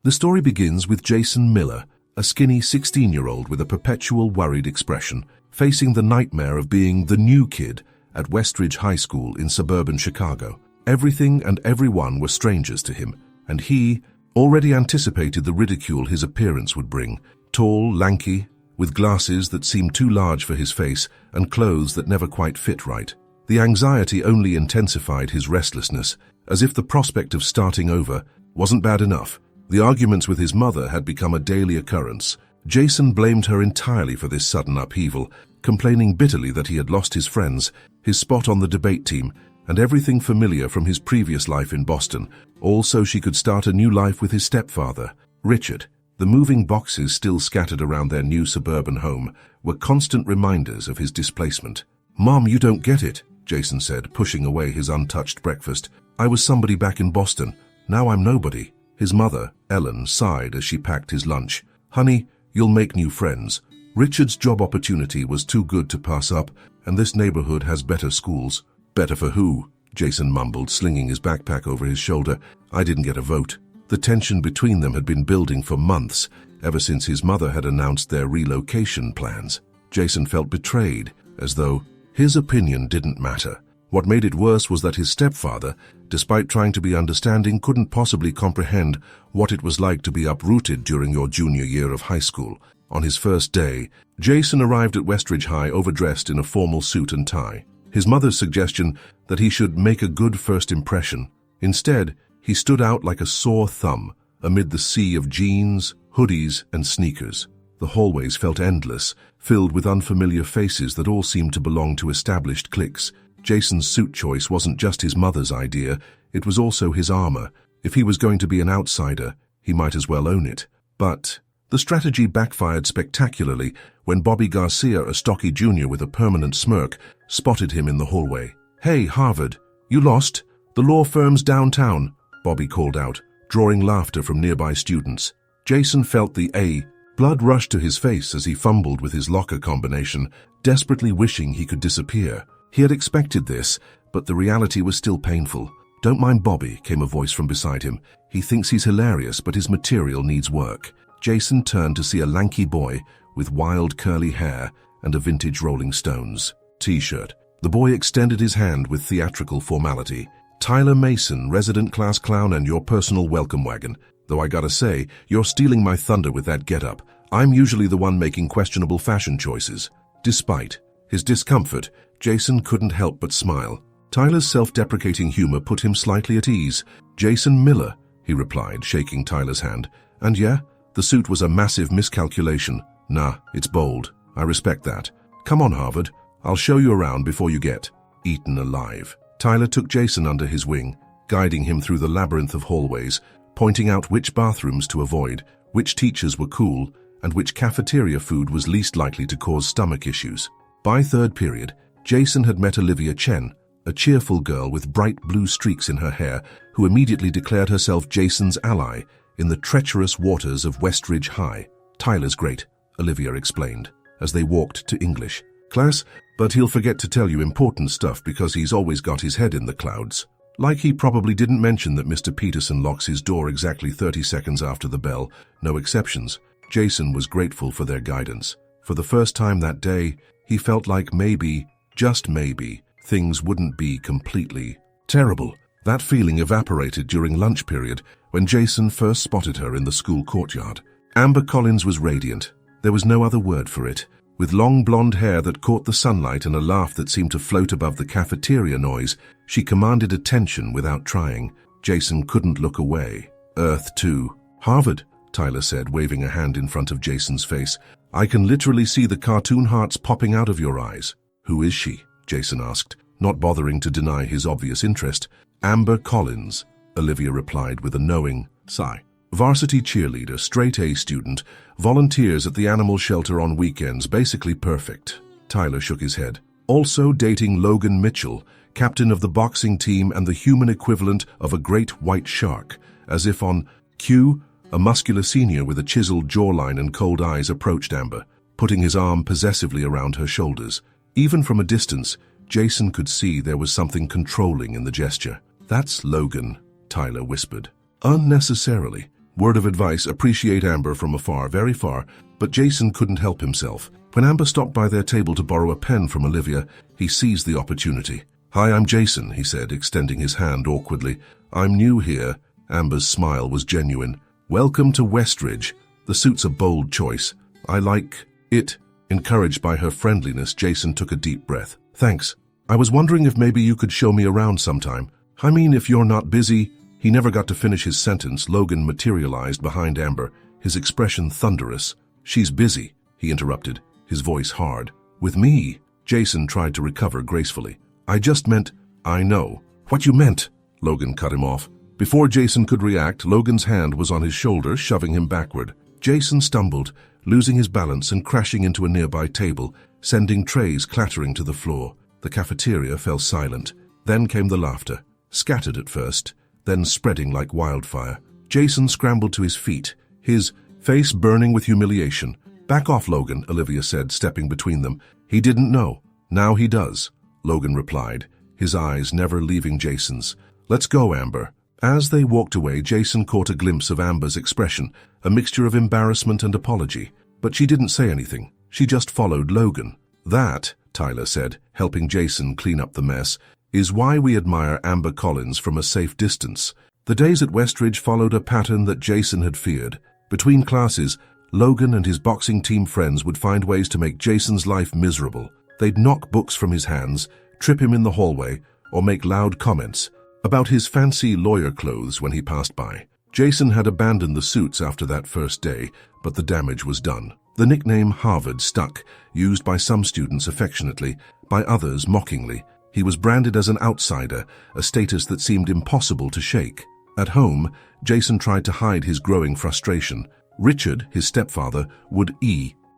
The story begins with Jason Miller, a skinny 16-year-old with a perpetual worried expression, facing the nightmare of being the new kid at Westridge High School in suburban Chicago. Everything and everyone were strangers to him, and he already anticipated the ridicule his appearance would bring. Tall, lanky, with glasses that seemed too large for his face and clothes that never quite fit right. The anxiety only intensified his restlessness, as if the prospect of starting over wasn't bad enough. The arguments with his mother had become a daily occurrence. Jason blamed her entirely for this sudden upheaval, complaining bitterly that he had lost his friends, his spot on the debate team, and everything familiar from his previous life in Boston, all so she could start a new life with his stepfather, Richard. The moving boxes still scattered around their new suburban home were constant reminders of his displacement. "Mom, you don't get it," Jason said, pushing away his untouched breakfast. "I was somebody back in Boston. Now I'm nobody." His mother, Ellen, sighed as she packed his lunch. "Honey, you'll make new friends. Richard's job opportunity was too good to pass up, and this neighborhood has better schools." "Better for who?" Jason mumbled, slinging his backpack over his shoulder. "I didn't get a vote." The tension between them had been building for months, ever since his mother had announced their relocation plans. Jason felt betrayed, as though his opinion didn't matter. What made it worse was that his stepfather, despite trying to be understanding, couldn't possibly comprehend what it was like to be uprooted during your junior year of high school. On his first day, Jason arrived at Westridge High overdressed in a formal suit and tie. His mother's suggestion that he should make a good first impression. Instead, he stood out like a sore thumb amid the sea of jeans, hoodies, and sneakers. The hallways felt endless, filled with unfamiliar faces that all seemed to belong to established cliques. Jason's suit choice wasn't just his mother's idea, it was also his armor. If he was going to be an outsider, he might as well own it. But the strategy backfired spectacularly when Bobby Garcia, a stocky junior with a permanent smirk, spotted him in the hallway. "Hey, Harvard, you lost? The law firm's downtown," Bobby called out, drawing laughter from nearby students. Jason felt the blood rush to his face as he fumbled with his locker combination, desperately wishing he could disappear. He had expected this, but the reality was still painful. "Don't mind Bobby," came a voice from beside him. "He thinks he's hilarious, but his material needs work." Jason turned to see a lanky boy with wild curly hair and a vintage Rolling Stones t-shirt. The boy extended his hand with theatrical formality. "Tyler Mason, resident class clown and your personal welcome wagon. Though I gotta say, you're stealing my thunder with that getup. I'm usually the one making questionable fashion choices." Despite his discomfort, Jason couldn't help but smile. Tyler's self-deprecating humor put him slightly at ease. "Jason Miller," he replied, shaking Tyler's hand. "And yeah, the suit was a massive miscalculation. Nah, it's bold. I respect that. Come on, Harvard. I'll show you around before you get eaten alive." Tyler took Jason under his wing, guiding him through the labyrinth of hallways, pointing out which bathrooms to avoid, which teachers were cool, and which cafeteria food was least likely to cause stomach issues. By third period, Jason had met Olivia Chen, a cheerful girl with bright blue streaks in her hair, who immediately declared herself Jason's ally in the treacherous waters of Westridge High. "Tyler's great," Olivia explained, as they walked to English class, "but he'll forget to tell you important stuff because he's always got his head in the clouds." Like he probably didn't mention that Mr. Peterson locks his door exactly 30 seconds after the bell, no exceptions. Jason was grateful for their guidance. For the first time that day, he felt like maybe, just maybe, things wouldn't be completely terrible. That feeling evaporated during lunch period when Jason first spotted her in the school courtyard. Amber Collins was radiant. There was no other word for it. With long blonde hair that caught the sunlight and a laugh that seemed to float above the cafeteria noise, she commanded attention without trying. Jason couldn't look away. "Earth 2. Harvard," Tyler said, waving a hand in front of Jason's face. "I can literally see the cartoon hearts popping out of your eyes." "Who is she?" Jason asked, not bothering to deny his obvious interest. "Amber Collins," Olivia replied with a knowing sigh. "Varsity cheerleader, straight-A student, volunteers at the animal shelter on weekends, basically perfect." Tyler shook his head. "Also dating Logan Mitchell, captain of the boxing team and the human equivalent of a great white shark." As if on cue, a muscular senior with a chiseled jawline and cold eyes approached Amber, putting his arm possessively around her shoulders. Even from a distance, Jason could see there was something controlling in the gesture. "That's Logan," Tyler whispered. "Unnecessarily. Word of advice, appreciate Amber from afar, very far, but Jason couldn't help himself. When Amber stopped by their table to borrow a pen from Olivia, he seized the opportunity. "Hi, I'm Jason," he said, extending his hand awkwardly. "I'm new here." Amber's smile was genuine. "Welcome to Westridge. The suit's a bold choice. I like it." Encouraged by her friendliness, Jason took a deep breath. "Thanks. I was wondering if maybe you could show me around sometime. I mean, if you're not busy." He never got to finish his sentence. Logan materialized behind Amber, his expression thunderous. "She's busy," he interrupted, his voice hard. "With me?" Jason tried to recover gracefully. "I just meant—" "I know what you meant," Logan cut him off. Before Jason could react, Logan's hand was on his shoulder, shoving him backward. Jason stumbled, losing his balance and crashing into a nearby table, sending trays clattering to the floor. The cafeteria fell silent. Then came the laughter, scattered at first, then spreading like wildfire. Jason scrambled to his feet, his face burning with humiliation. "Back off, Logan," Olivia said, stepping between them. "He didn't know. Now he does," Logan replied, his eyes never leaving Jason's. "Let's go, Amber." As they walked away, Jason caught a glimpse of Amber's expression, a mixture of embarrassment and apology. But she didn't say anything. She just followed Logan. "That," Tyler said, helping Jason clean up the mess, "is why we admire Amber Collins from a safe distance." The days at Westridge followed a pattern that Jason had feared. Between classes, Logan and his boxing team friends would find ways to make Jason's life miserable. They'd knock books from his hands, trip him in the hallway, or make loud comments about his fancy lawyer clothes when he passed by. Jason had abandoned the suits after that first day, but the damage was done. The nickname Harvard stuck, used by some students affectionately, by others mockingly. He was branded as an outsider, a status that seemed impossible to shake. At home, Jason tried to hide his growing frustration. Richard, his stepfather, would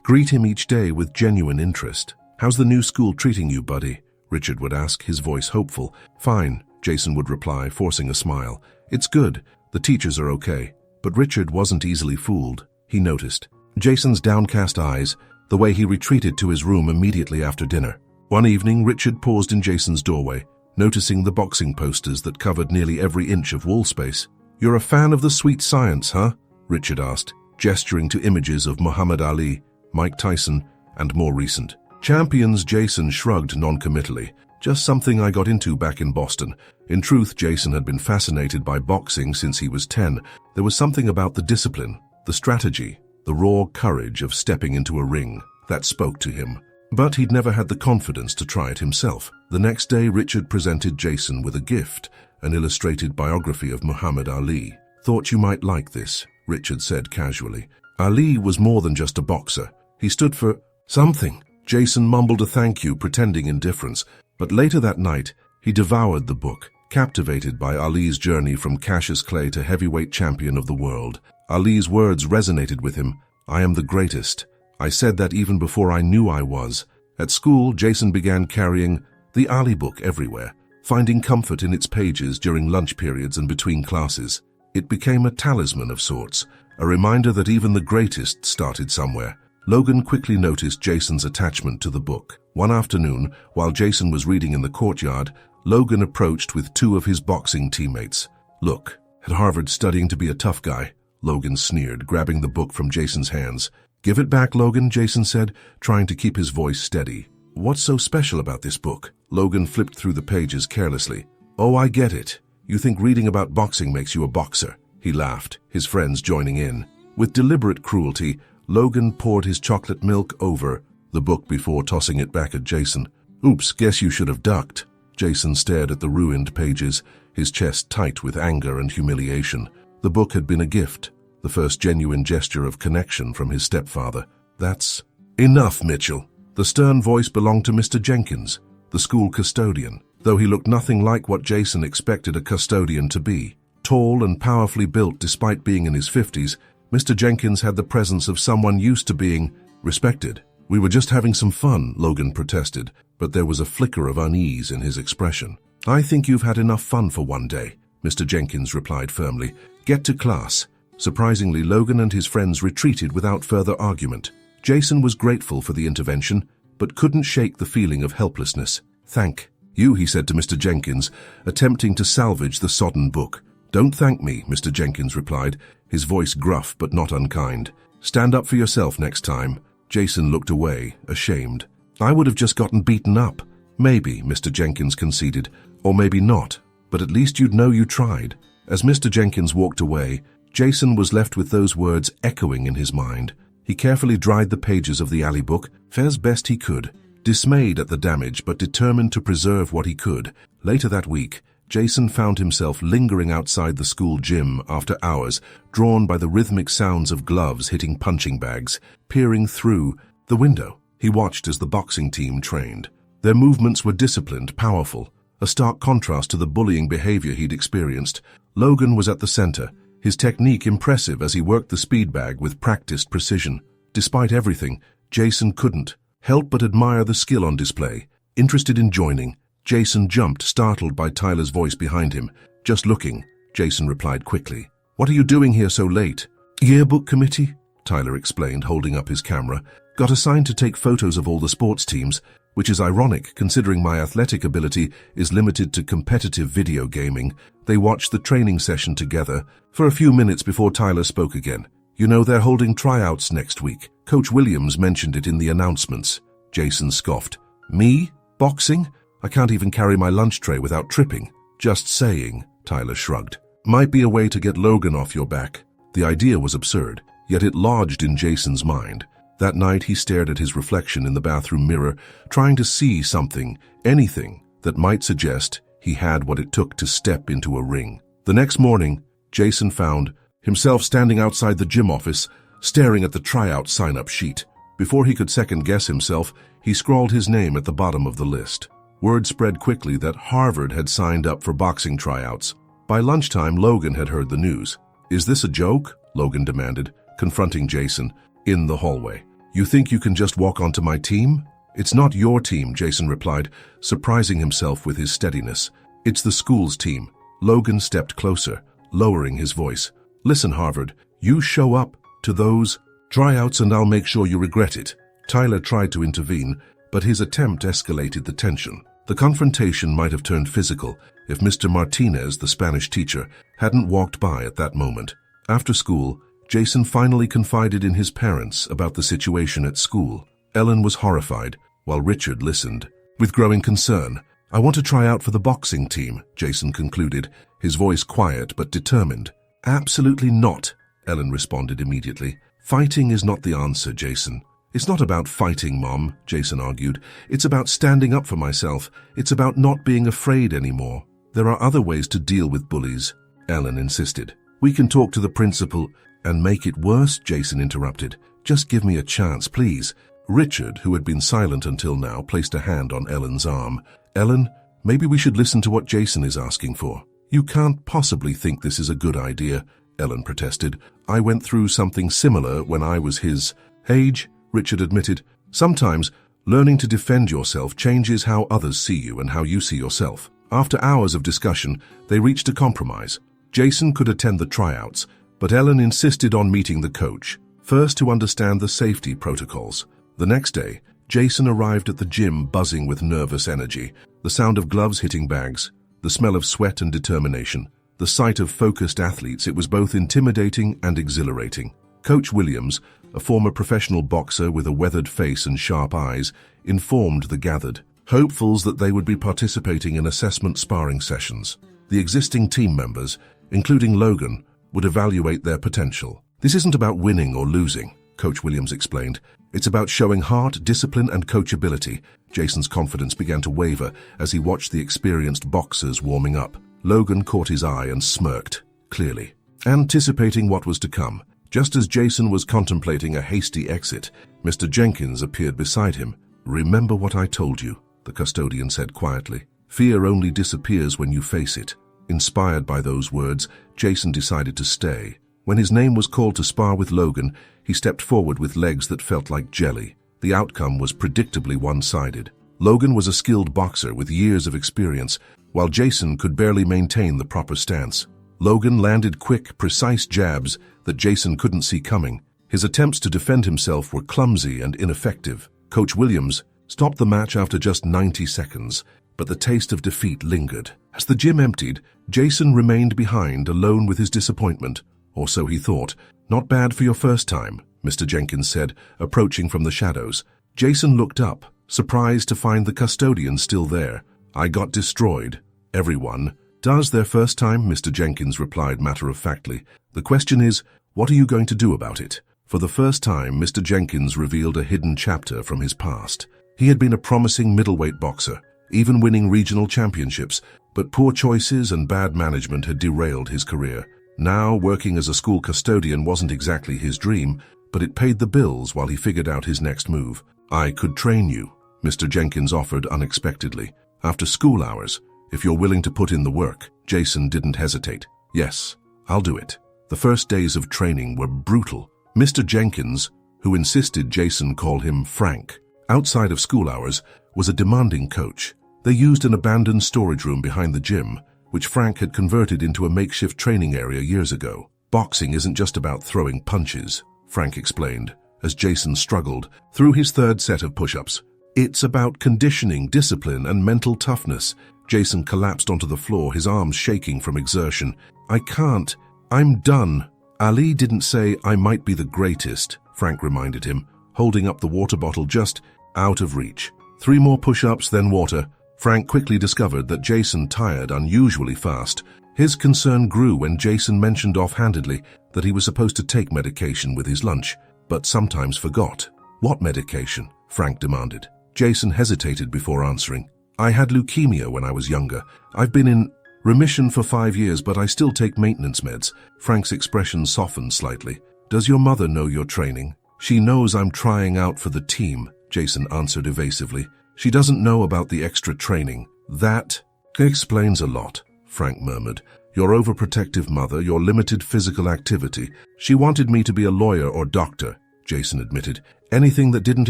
greet him each day with genuine interest. "How's the new school treating you, buddy?" Richard would ask, his voice hopeful. "Fine," Jason would reply, forcing a smile. "It's good. The teachers are okay." But Richard wasn't easily fooled. He noticed Jason's downcast eyes, the way he retreated to his room immediately after dinner. One evening, Richard paused in Jason's doorway, noticing the boxing posters that covered nearly every inch of wall space. "You're a fan of the sweet science, huh?" Richard asked, gesturing to images of Muhammad Ali, Mike Tyson, and more recent champions. Jason shrugged non-committally. "Just something I got into back in Boston." In truth, Jason had been fascinated by boxing since he was 10. There was something about the discipline, the strategy, the raw courage of stepping into a ring that spoke to him. But he'd never had the confidence to try it himself. The next day, Richard presented Jason with a gift, an illustrated biography of Muhammad Ali. "Thought you might like this," Richard said casually. Ali was more than just a boxer. He stood for something. Jason mumbled a thank you, pretending indifference. But later that night, he devoured the book, captivated by Ali's journey from Cassius Clay to heavyweight champion of the world. Ali's words resonated with him. "I am the greatest. I said that even before I knew I was." At school, Jason began carrying the Ali book everywhere, finding comfort in its pages during lunch periods and between classes. It became a talisman of sorts, a reminder that even the greatest started somewhere. Logan quickly noticed Jason's attachment to the book. One afternoon, while Jason was reading in the courtyard, Logan approached with two of his boxing teammates. "Look, at Harvard studying to be a tough guy," Logan sneered, grabbing the book from Jason's hands. "Give it back, Logan," Jason said, trying to keep his voice steady. "What's so special about this book?" Logan flipped through the pages carelessly. "Oh, I get it. You think reading about boxing makes you a boxer." He laughed, his friends joining in. With deliberate cruelty, Logan poured his chocolate milk over the book before tossing it back at Jason. "Oops, guess you should have ducked." Jason stared at the ruined pages, his chest tight with anger and humiliation. The book had been a gift, the first genuine gesture of connection from his stepfather. "That's enough, Mitchell." The stern voice belonged to Mr. Jenkins, the school custodian, though he looked nothing like what Jason expected a custodian to be. Tall and powerfully built despite being in his 50s, Mr. Jenkins had the presence of someone used to being respected. "We were just having some fun," Logan protested, but there was a flicker of unease in his expression. "I think you've had enough fun for one day," Mr. Jenkins replied firmly. "Get to class." Surprisingly, Logan and his friends retreated without further argument. Jason was grateful for the intervention, but couldn't shake the feeling of helplessness. "Thank you," he said to Mr. Jenkins, attempting to salvage the sodden book. "Don't thank me," Mr. Jenkins replied, his voice gruff but not unkind. "Stand up for yourself next time." Jason looked away, ashamed. "I would have just gotten beaten up." "Maybe," Mr. Jenkins conceded, "or maybe not, but at least you'd know you tried." As Mr. Jenkins walked away, Jason was left with those words echoing in his mind. He carefully dried the pages of the alley book, as best he could, dismayed at the damage but determined to preserve what he could. Later that week, Jason found himself lingering outside the school gym after hours, drawn by the rhythmic sounds of gloves hitting punching bags. Peering through the window, he watched as the boxing team trained. Their movements were disciplined, powerful, a stark contrast to the bullying behavior he'd experienced. Logan was at the center, his technique impressive as he worked the speed bag with practiced precision. Despite everything, Jason couldn't help but admire the skill on display. Interested in joining, Jason jumped, startled by Tyler's voice behind him. "Just looking," Jason replied quickly. "What are you doing here so late?" "Yearbook committee," Tyler explained, holding up his camera. "Got assigned to take photos of all the sports teams, which is ironic considering my athletic ability is limited to competitive video gaming." They watched the training session together for a few minutes before Tyler spoke again. "You know they're holding tryouts next week. Coach Williams mentioned it in the announcements." Jason scoffed. "Me? Boxing? I can't even carry my lunch tray without tripping." "Just saying," Tyler shrugged. "Might be a way to get Logan off your back." The idea was absurd, yet it lodged in Jason's mind. That night he stared at his reflection in the bathroom mirror, trying to see something, anything, that might suggest he had what it took to step into a ring. The next morning, Jason found himself standing outside the gym office, staring at the tryout sign-up sheet. Before he could second-guess himself, he scrawled his name at the bottom of the list. Word spread quickly that Harvard had signed up for boxing tryouts. By lunchtime, Logan had heard the news. "Is this a joke?" Logan demanded, confronting Jason in the hallway. "You think you can just walk onto my team?" "It's not your team," Jason replied, surprising himself with his steadiness. "It's the school's team." Logan stepped closer, lowering his voice. "Listen, Harvard, you show up to those tryouts and I'll make sure you regret it." Tyler tried to intervene, but his attempt escalated the tension. The confrontation might have turned physical if Mr. Martinez, the Spanish teacher, hadn't walked by at that moment. After school, Jason finally confided in his parents about the situation at school. Ellen was horrified, while Richard listened with growing concern. "I want to try out for the boxing team," Jason concluded, his voice quiet but determined. "Absolutely not," Ellen responded immediately. "Fighting is not the answer, Jason." "It's not about fighting, Mom," Jason argued. "It's about standing up for myself. It's about not being afraid anymore." "There are other ways to deal with bullies," Ellen insisted. "We can talk to the principal." "And make it worse," Jason interrupted. "Just give me a chance, please." Richard, who had been silent until now, placed a hand on Ellen's arm. "Ellen, maybe we should listen to what Jason is asking for." "You can't possibly think this is a good idea," Ellen protested. "I went through something similar when I was his age," Richard admitted. "Sometimes, learning to defend yourself changes how others see you and how you see yourself." After hours of discussion, they reached a compromise. Jason could attend the tryouts, but Ellen insisted on meeting the coach, first to understand the safety protocols. The next day, Jason arrived at the gym buzzing with nervous energy, the sound of gloves hitting bags, the smell of sweat and determination. The sight of focused athletes, it was both intimidating and exhilarating. Coach Williams, a former professional boxer with a weathered face and sharp eyes, informed the gathered hopefuls that they would be participating in assessment sparring sessions. The existing team members, including Logan, would evaluate their potential. "This isn't about winning or losing," Coach Williams explained. "It's about showing heart, discipline, and coachability." Jason's confidence began to waver as he watched the experienced boxers warming up. Logan caught his eye and smirked, clearly, anticipating what was to come. Just as Jason was contemplating a hasty exit, Mr. Jenkins appeared beside him. "Remember what I told you," the custodian said quietly. "Fear only disappears when you face it." Inspired by those words, Jason decided to stay. When his name was called to spar with Logan, he stepped forward with legs that felt like jelly. The outcome was predictably one-sided. Logan was a skilled boxer with years of experience, while Jason could barely maintain the proper stance. Logan landed quick, precise jabs that Jason couldn't see coming. His attempts to defend himself were clumsy and ineffective. Coach Williams, stopped the match after just 90 seconds, but the taste of defeat lingered. As the gym emptied, Jason remained behind, alone with his disappointment, or so he thought. "Not bad for your first time," Mr. Jenkins said, approaching from the shadows. Jason looked up, surprised to find the custodian still there. "I got destroyed." "Everyone does their first time," Mr. Jenkins replied matter-of-factly. "The question is, what are you going to do about it?" For the first time, Mr. Jenkins revealed a hidden chapter from his past. He had been a promising middleweight boxer, even winning regional championships, but poor choices and bad management had derailed his career. Now, working as a school custodian wasn't exactly his dream, but it paid the bills while he figured out his next move. "I could train you," Mr. Jenkins offered unexpectedly. "After school hours, if you're willing to put in the work." Jason didn't hesitate. "Yes, I'll do it." The first days of training were brutal. Mr. Jenkins, who insisted Jason call him Frank, outside of school hours, was a demanding coach. They used an abandoned storage room behind the gym, which Frank had converted into a makeshift training area years ago. "Boxing isn't just about throwing punches," Frank explained, as Jason struggled through his third set of push-ups. "It's about conditioning, discipline, and mental toughness." Jason collapsed onto the floor, his arms shaking from exertion. "I can't. I'm done." "Ali didn't say I might be the greatest," Frank reminded him, holding up the water bottle just out of reach. 3 more push-ups, then water. Frank quickly discovered that Jason tired unusually fast. His concern grew when Jason mentioned offhandedly that he was supposed to take medication with his lunch, but sometimes forgot. "What medication?" Frank demanded. Jason hesitated before answering. "I had leukemia when I was younger. I've been in remission for 5 years, but I still take maintenance meds." Frank's expression softened slightly. "Does your mother know you're training?" "She knows I'm trying out for the team," Jason answered evasively. "She doesn't know about the extra training." "That explains a lot," Frank murmured. "Your overprotective mother, your limited physical activity." "She wanted me to be a lawyer or doctor," Jason admitted. "Anything that didn't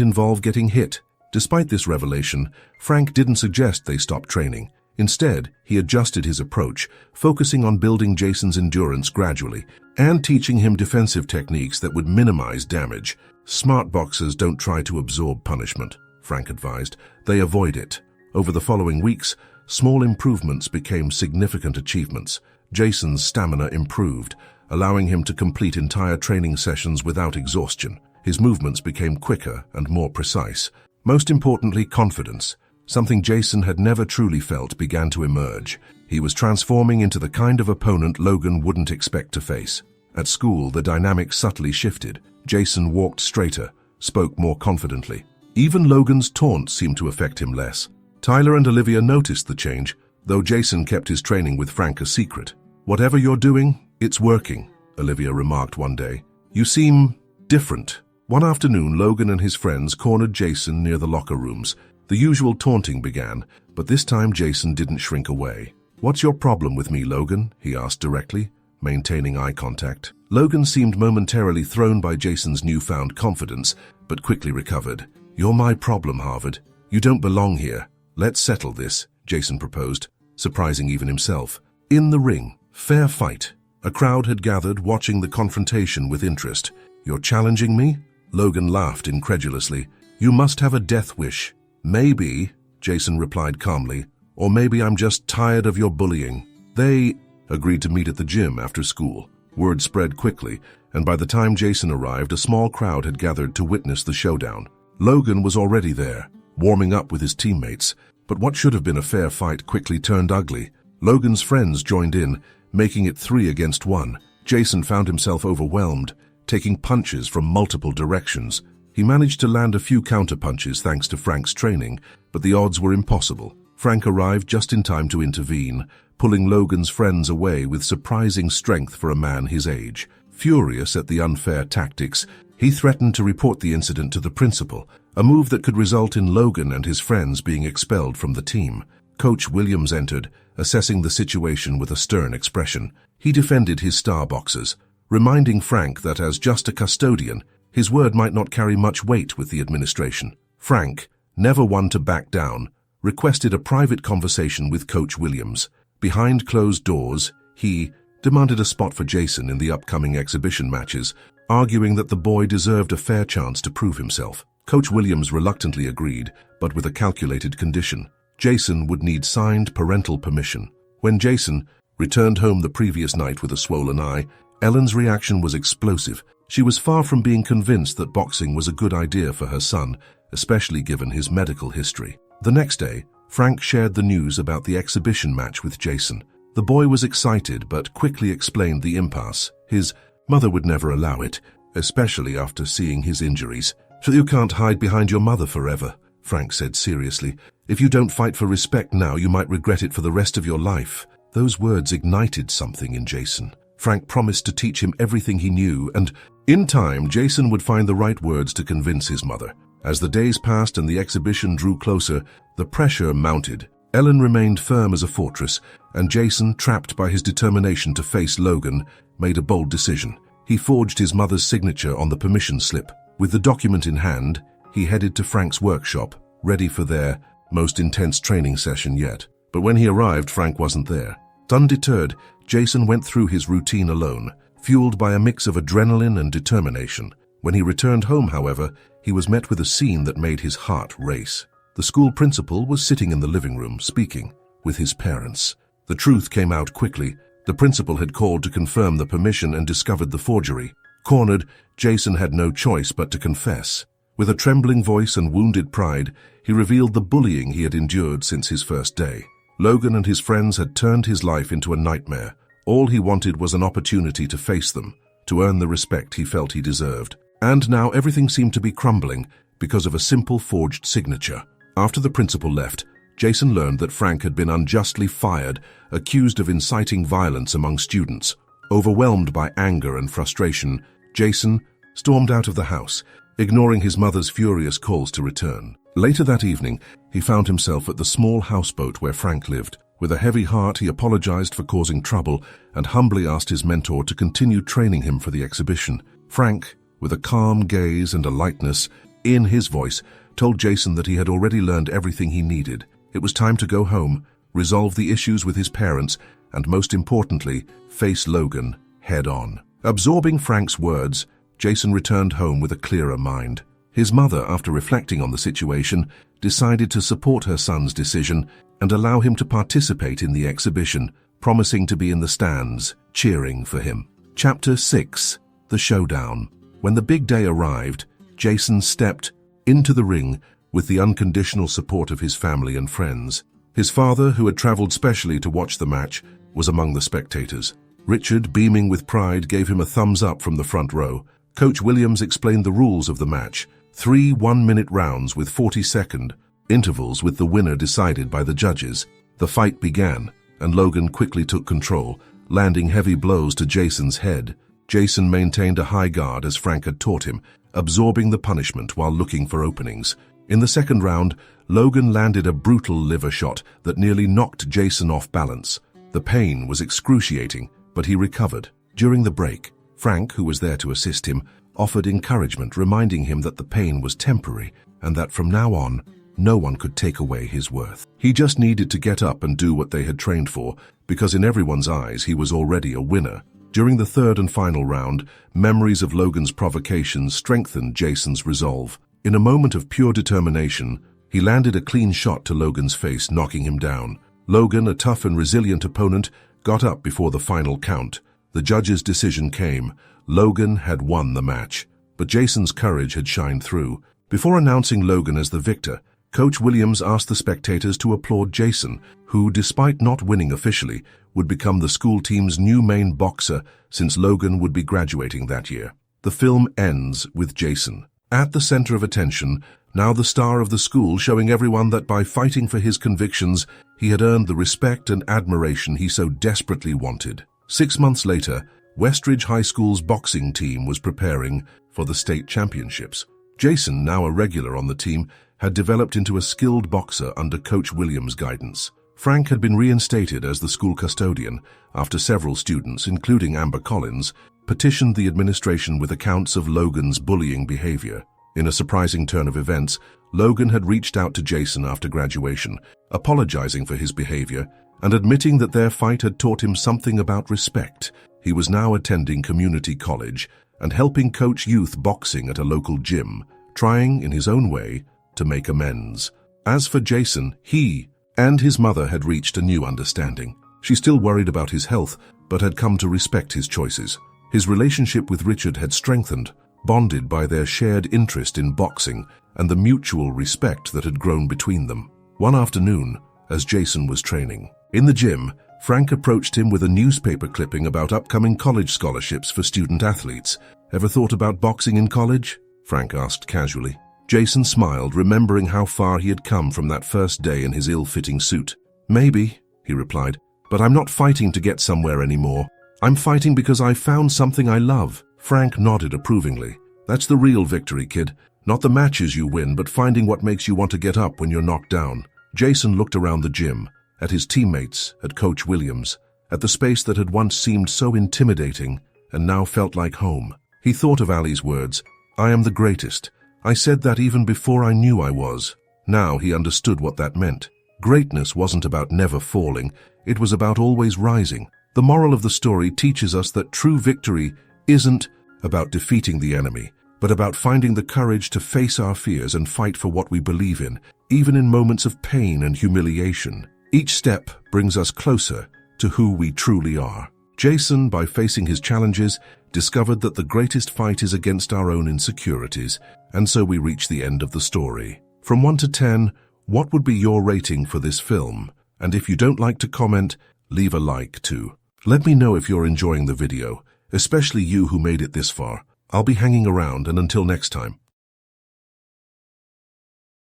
involve getting hit." Despite this revelation, Frank didn't suggest they stop training. Instead, he adjusted his approach, focusing on building Jason's endurance gradually and teaching him defensive techniques that would minimize damage. "Smart boxers don't try to absorb punishment," Frank advised. "They avoid it." Over the following weeks, small improvements became significant achievements. Jason's stamina improved, allowing him to complete entire training sessions without exhaustion. His movements became quicker and more precise. Most importantly, confidence, something Jason had never truly felt, began to emerge. He was transforming into the kind of opponent Logan wouldn't expect to face. At school, the dynamic subtly shifted. Jason walked straighter, spoke more confidently. Even Logan's taunts seemed to affect him less. Tyler and Olivia noticed the change, though Jason kept his training with Frank a secret. "Whatever you're doing, it's working," Olivia remarked one day. "You seem different." One afternoon, Logan and his friends cornered Jason near the locker rooms. The usual taunting began, but this time Jason didn't shrink away. "What's your problem with me, Logan?" he asked directly, maintaining eye contact. Logan seemed momentarily thrown by Jason's newfound confidence, but quickly recovered. "You're my problem, Harvard. You don't belong here. Let's settle this," Jason proposed, surprising even himself. In the ring, fair fight. A crowd had gathered, watching the confrontation with interest. "You're challenging me?" Logan laughed incredulously. "You must have a death wish." "Maybe," Jason replied calmly, "or maybe I'm just tired of your bullying." They agreed to meet at the gym after school. Word spread quickly, and by the time Jason arrived, a small crowd had gathered to witness the showdown. Logan was already there, warming up with his teammates, but what should have been a fair fight quickly turned ugly. Logan's friends joined in, making it 3 against 1. Jason found himself overwhelmed, taking punches from multiple directions. He managed to land a few counter-punches thanks to Frank's training, but the odds were impossible. Frank arrived just in time to intervene, pulling Logan's friends away with surprising strength for a man his age. Furious at the unfair tactics, he threatened to report the incident to the principal, a move that could result in Logan and his friends being expelled from the team. Coach Williams entered, assessing the situation with a stern expression. He defended his star boxers, reminding Frank that as just a custodian, his word might not carry much weight with the administration. Frank, never one to back down, requested a private conversation with Coach Williams. Behind closed doors, he demanded a spot for Jason in the upcoming exhibition matches, arguing that the boy deserved a fair chance to prove himself. Coach Williams reluctantly agreed, but with a calculated condition. Jason would need signed parental permission. When Jason returned home the previous night with a swollen eye, Ellen's reaction was explosive. She was far from being convinced that boxing was a good idea for her son, especially given his medical history. The next day, Frank shared the news about the exhibition match with Jason. The boy was excited but quickly explained the impasse. His mother would never allow it, especially after seeing his injuries. "So you can't hide behind your mother forever," Frank said seriously. "If you don't fight for respect now, you might regret it for the rest of your life." Those words ignited something in Jason. Frank promised to teach him everything he knew, and in time, Jason would find the right words to convince his mother. As the days passed and the exhibition drew closer, the pressure mounted. Ellen remained firm as a fortress, and Jason, trapped by his determination to face Logan, made a bold decision. He forged his mother's signature on the permission slip. With the document in hand, he headed to Frank's workshop, ready for their most intense training session yet. But when he arrived, Frank wasn't there. Undeterred, Jason went through his routine alone, fueled by a mix of adrenaline and determination. When he returned home, however, he was met with a scene that made his heart race. The school principal was sitting in the living room, speaking with his parents. The truth came out quickly. The principal had called to confirm the permission and discovered the forgery. Cornered, Jason had no choice but to confess. With a trembling voice and wounded pride, he revealed the bullying he had endured since his first day. Logan and his friends had turned his life into a nightmare. All he wanted was an opportunity to face them, to earn the respect he felt he deserved. And now everything seemed to be crumbling because of a simple forged signature. After the principal left, Jason learned that Frank had been unjustly fired, accused of inciting violence among students. Overwhelmed by anger and frustration, Jason stormed out of the house, ignoring his mother's furious calls to return. Later that evening, he found himself at the small houseboat where Frank lived. With a heavy heart, he apologized for causing trouble and humbly asked his mentor to continue training him for the exhibition. Frank, with a calm gaze and a lightness in his voice, told Jason that he had already learned everything he needed. It was time to go home, resolve the issues with his parents, and most importantly, face Logan head-on. Absorbing Frank's words, Jason returned home with a clearer mind. His mother, after reflecting on the situation, decided to support her son's decision and allow him to participate in the exhibition, promising to be in the stands, cheering for him. Chapter 6. The Showdown. When the big day arrived, Jason stepped into the ring with the unconditional support of his family and friends. His father, who had traveled specially to watch the match, was among the spectators. Richard, beaming with pride, gave him a thumbs up from the front row. Coach Williams explained the rules of the match: 3 one-minute rounds with 40-second intervals, with the winner decided by the judges. The fight began, and Logan quickly took control, landing heavy blows to Jason's head. Jason maintained a high guard as Frank had taught him, absorbing the punishment while looking for openings. In the second round, Logan landed a brutal liver shot that nearly knocked Jason off balance. The pain was excruciating, but he recovered. During the break, Frank, who was there to assist him, offered encouragement, reminding him that the pain was temporary and that from now on, no one could take away his worth. He just needed to get up and do what they had trained for, because in everyone's eyes he was already a winner. During the third and final round, memories of Logan's provocations strengthened Jason's resolve. In a moment of pure determination, he landed a clean shot to Logan's face, knocking him down. Logan, a tough and resilient opponent, got up before the final count. The judge's decision came. Logan had won the match, but Jason's courage had shined through. Before announcing Logan as the victor, Coach Williams asked the spectators to applaud Jason, who, despite not winning officially, would become the school team's new main boxer since Logan would be graduating that year. The film ends with Jason at the center of attention, now the star of the school, showing everyone that by fighting for his convictions, he had earned the respect and admiration he so desperately wanted. 6 months later, Westridge High School's boxing team was preparing for the state championships. Jason, now a regular on the team, had developed into a skilled boxer under Coach Williams' guidance. Frank had been reinstated as the school custodian after several students, including Amber Collins, petitioned the administration with accounts of Logan's bullying behavior. In a surprising turn of events, Logan had reached out to Jason after graduation, apologizing for his behavior and admitting that their fight had taught him something about respect. He was now attending community college and helping coach youth boxing at a local gym. trying, in his own way, to make amends. As for Jason, he and his mother had reached a new understanding. She still worried about his health, but had come to respect his choices. His relationship with Richard had strengthened, bonded by their shared interest in boxing and the mutual respect that had grown between them. One afternoon, as Jason was training in the gym, Frank approached him with a newspaper clipping about upcoming college scholarships for student athletes. "Ever thought about boxing in college?" Frank asked casually. Jason smiled, remembering how far he had come from that first day in his ill-fitting suit. "Maybe," he replied, "but I'm not fighting to get somewhere anymore. I'm fighting because I found something I love." Frank nodded approvingly. "That's the real victory, kid. Not the matches you win, but finding what makes you want to get up when you're knocked down." Jason looked around the gym, at his teammates, at Coach Williams, at the space that had once seemed so intimidating and now felt like home. He thought of Ali's words, "I am the greatest. I said that even before I knew I was." Now he understood what that meant. Greatness wasn't about never falling, it was about always rising. The moral of the story teaches us that true victory isn't about defeating the enemy, but about finding the courage to face our fears and fight for what we believe in, even in moments of pain and humiliation. Each step brings us closer to who we truly are. Jason, by facing his challenges, discovered that the greatest fight is against our own insecurities, and so we reach the end of the story. From 1 to 10, what would be your rating for this film? And if you don't like to comment, leave a like too. Let me know if you're enjoying the video, especially you who made it this far. I'll be hanging around, and until next time.